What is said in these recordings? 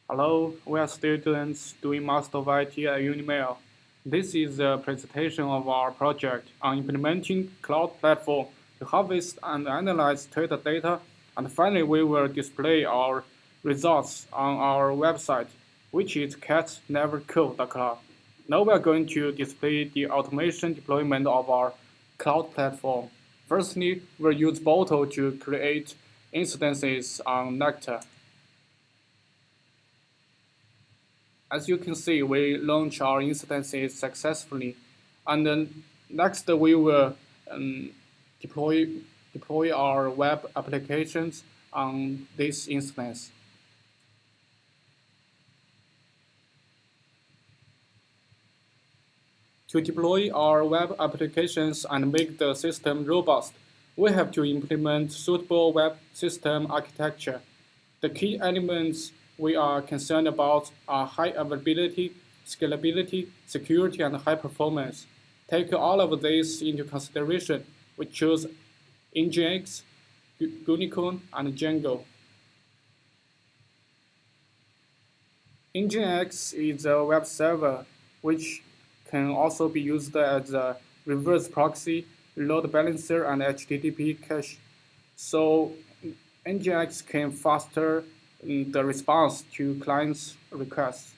Hello, we are students doing Master of IT at Unimail. This is a presentation of our project on implementing cloud platform to harvest and analyze Twitter data, and finally we will display our results on our website, which is catsnevercode.com. Now we are going to display the automation deployment of our cloud platform. Firstly, we'll use Bottle to create instances on Nectar. As you can see, we launch our instances successfully. And then next we will um, deploy, deploy our web applications on this instance. To deploy our web applications and make the system robust, we have to implement suitable web system architecture. The key elements we are concerned about are high availability, scalability, security, and high performance. Take all of these into consideration. We choose Nginx, Unicorn, and Django. Nginx is a web server which can also be used as a reverse proxy, load balancer, and HTTP cache. So Nginx can faster the response to clients' requests.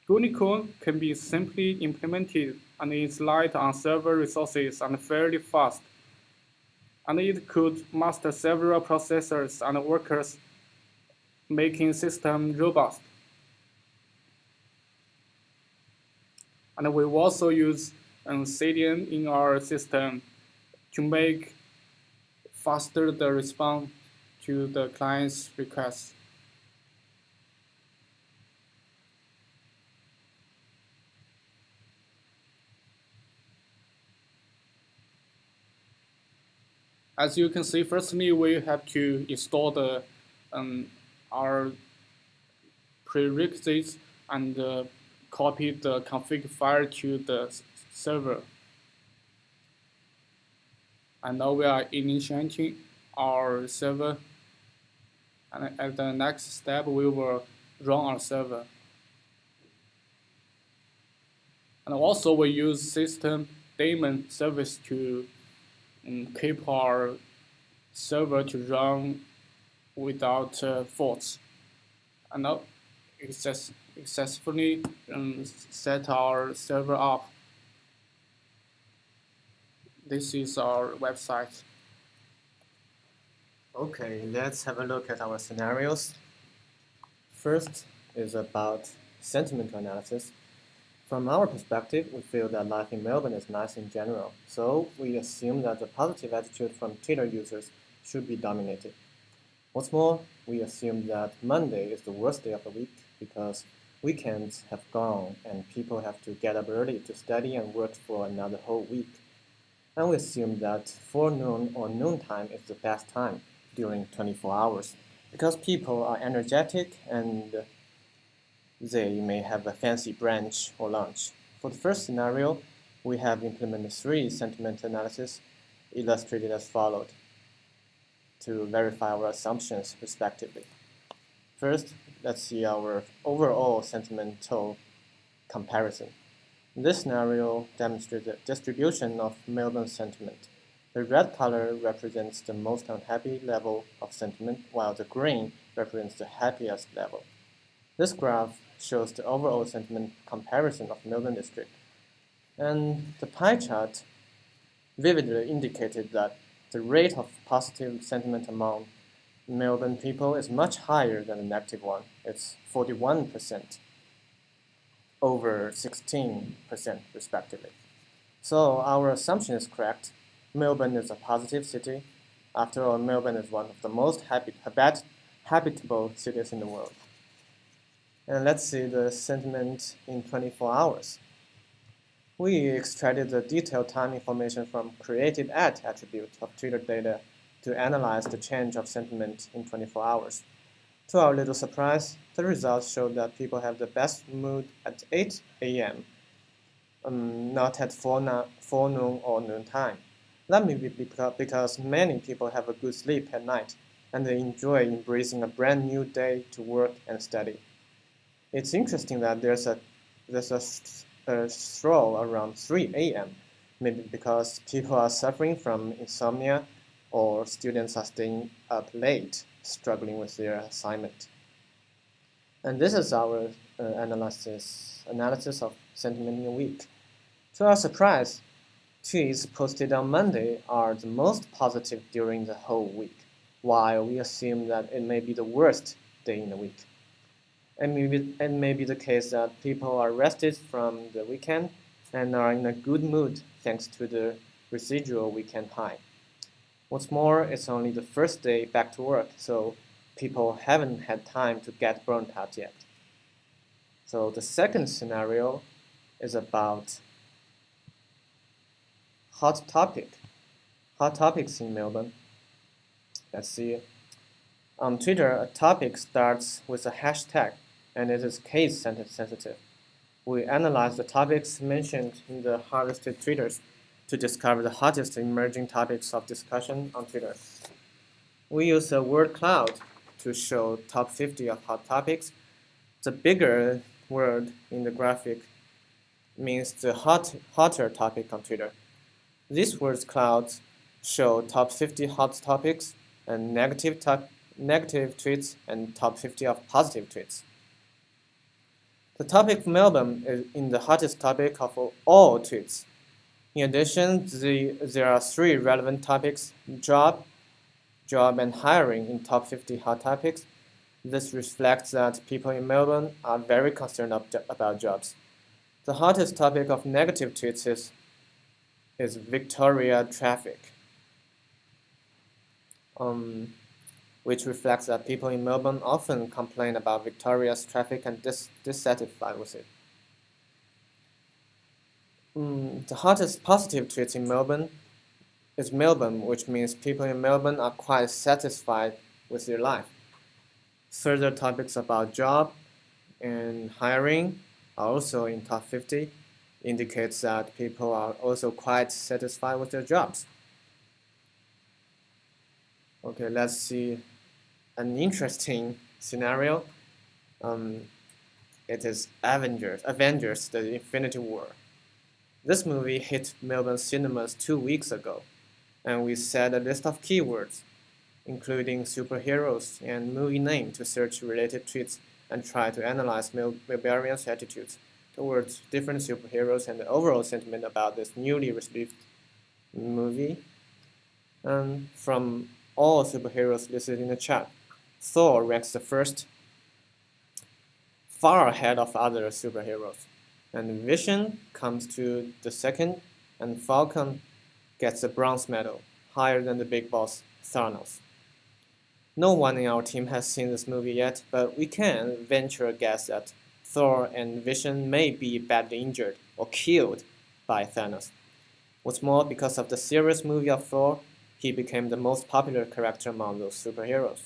Unicorn can be simply implemented and is light on server resources and fairly fast. And it could master several processors and workers, making system robust. And we also use CDN in our system to make faster the response to the client's requests. As you can see, firstly, we have to install um, our prerequisites and copy the config file to the server. And now we are initiating our server. And at the next step, we will run our server. And also we use system daemon service to keep our server to run without faults. And now successfully set our server up. This is our website. Okay, let's have a look at our scenarios. First is about sentiment analysis. From our perspective, we feel that life in Melbourne is nice in general, so we assume that the positive attitude from Twitter users should be dominated. What's more, we assume that Monday is the worst day of the week because weekends have gone and people have to get up early to study and work for another whole week. And we assume that forenoon or noontime is the best time during 24 hours because people are energetic and they may have a fancy brunch or lunch. For the first scenario, we have implemented 3 sentiment analysis illustrated as followed to verify our assumptions respectively. First, let's see our overall sentimental comparison. This scenario demonstrates the distribution of Melbourne sentiment. The red color represents the most unhappy level of sentiment, while the green represents the happiest level. This graph shows the overall sentiment comparison of Melbourne district, and the pie chart vividly indicated that the rate of positive sentiment among Melbourne people is much higher than the negative one. It's 41% over 16% respectively. So our assumption is correct. Melbourne is a positive city. After all, Melbourne is one of the most habitable cities in the world. And let's see the sentiment in 24 hours. We extracted the detailed time information from created at attribute of Twitter data to analyze the change of sentiment in 24 hours. To our little surprise, the results showed that people have the best mood at 8 a.m., not at forenoon or noontime. That may be because many people have a good sleep at night and they enjoy embracing a brand new day to work and study. It's interesting that there's a stroll around 3 a.m., maybe because people are suffering from insomnia or students are staying up late, struggling with their assignment. And this is our analysis of sentiment in a week. To our surprise, tweets posted on Monday are the most positive during the whole week, while we assume that it may be the worst day in the week. It may be the case that people are rested from the weekend and are in a good mood thanks to the residual weekend high. What's more, it's only the first day back to work, so people haven't had time to get burnt out yet. So the second scenario is about hot topics in Melbourne. Let's see. On Twitter, a topic starts with a hashtag, and it is case sensitive. We analyze the topics mentioned in the harvested tweeters to discover the hottest emerging topics of discussion on Twitter. We use a word cloud to show top 50 of hot topics. The bigger word in the graphic means the hotter topic on Twitter. These word clouds show top 50 hot topics and negative tweets and top 50 of positive tweets. The topic of Melbourne is in the hottest topic of all tweets. In addition, there are 3 relevant topics: job, and hiring in top 50 hot topics. This reflects that people in Melbourne are very concerned about jobs. The hottest topic of negative tweets is Victoria traffic, which reflects that people in Melbourne often complain about Victoria's traffic and dissatisfied with it. The hottest positive tweets in Melbourne is Melbourne, which means people in Melbourne are quite satisfied with their life. Further topics about job and hiring are also in top 50, indicates that people are also quite satisfied with their jobs. Okay, let's see an interesting scenario. It is Avengers: The Infinity War. This movie hit Melbourne cinemas 2 weeks ago, and we set a list of keywords, including superheroes and movie name, to search related tweets and try to analyze Melbournians' attitudes towards different superheroes and the overall sentiment about this newly released movie. And from all superheroes listed in the chat, Thor ranks the first, far ahead of other superheroes. And Vision comes to the second, and Falcon gets a bronze medal, higher than the big boss, Thanos. No one in our team has seen this movie yet, but we can venture a guess that Thor and Vision may be badly injured or killed by Thanos. What's more, because of the serious movie of Thor, he became the most popular character among those superheroes.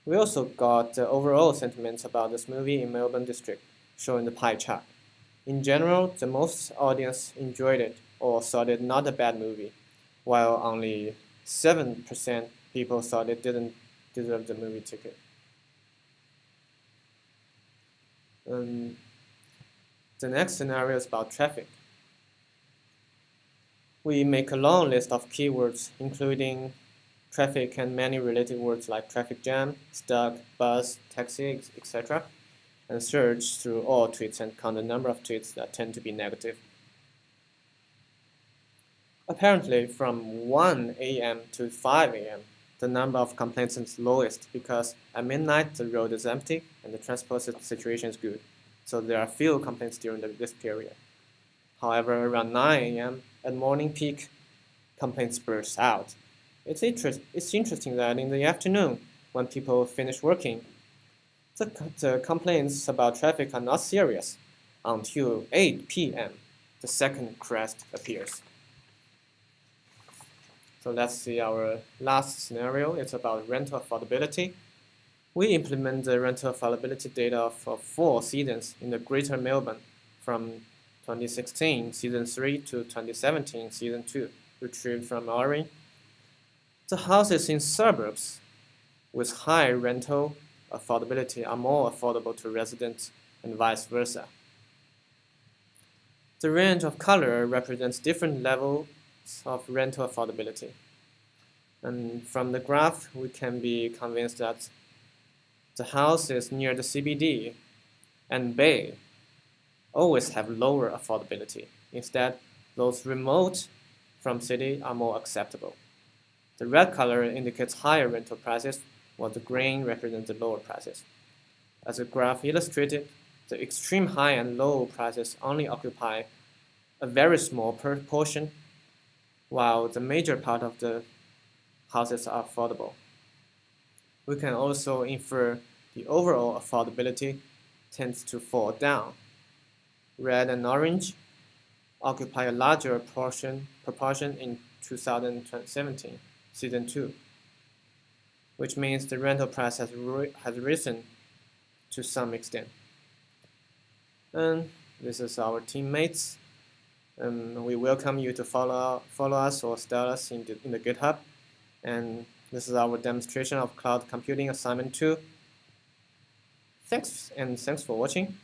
We also got the overall sentiments about this movie in Melbourne district, shown in the pie chart. In general, the most audience enjoyed it or thought it not a bad movie, while only 7% people thought it didn't deserve the movie ticket. The next scenario is about traffic. We make a long list of keywords, including traffic and many related words like traffic jam, stuck, bus, taxi, etc., and search through all tweets and count the number of tweets that tend to be negative. Apparently, from 1 a.m. to 5 a.m., the number of complaints is lowest because at midnight the road is empty and the transport situation is good, so there are few complaints during this period. However, around 9 a.m. at morning peak, complaints burst out. It's interesting that in the afternoon, when people finish working, the complaints about traffic are not serious until 8 p.m. The second crest appears. So let's see our last scenario. It's about rental affordability. We implement the rental affordability data for 4 seasons in the Greater Melbourne from 2016 Season 3 to 2017 Season 2. retrieved from Ori. The houses in suburbs with high rental affordability are more affordable to residents and vice versa. The range of color represents different levels of rental affordability. And from the graph, we can be convinced that the houses near the CBD and Bay always have lower affordability. Instead, those remote from city are more acceptable. The red color indicates higher rental prices, while the green represents the lower prices. As the graph illustrated, the extreme high and low prices only occupy a very small portion, while the major part of the houses are affordable. We can also infer the overall affordability tends to fall down. Red and orange occupy a larger proportion in 2017, season 2, which means the rental price has risen to some extent. And this is our teammates. We welcome you to follow us or start us in the GitHub. And this is our demonstration of cloud computing assignment 2. Thanks for watching.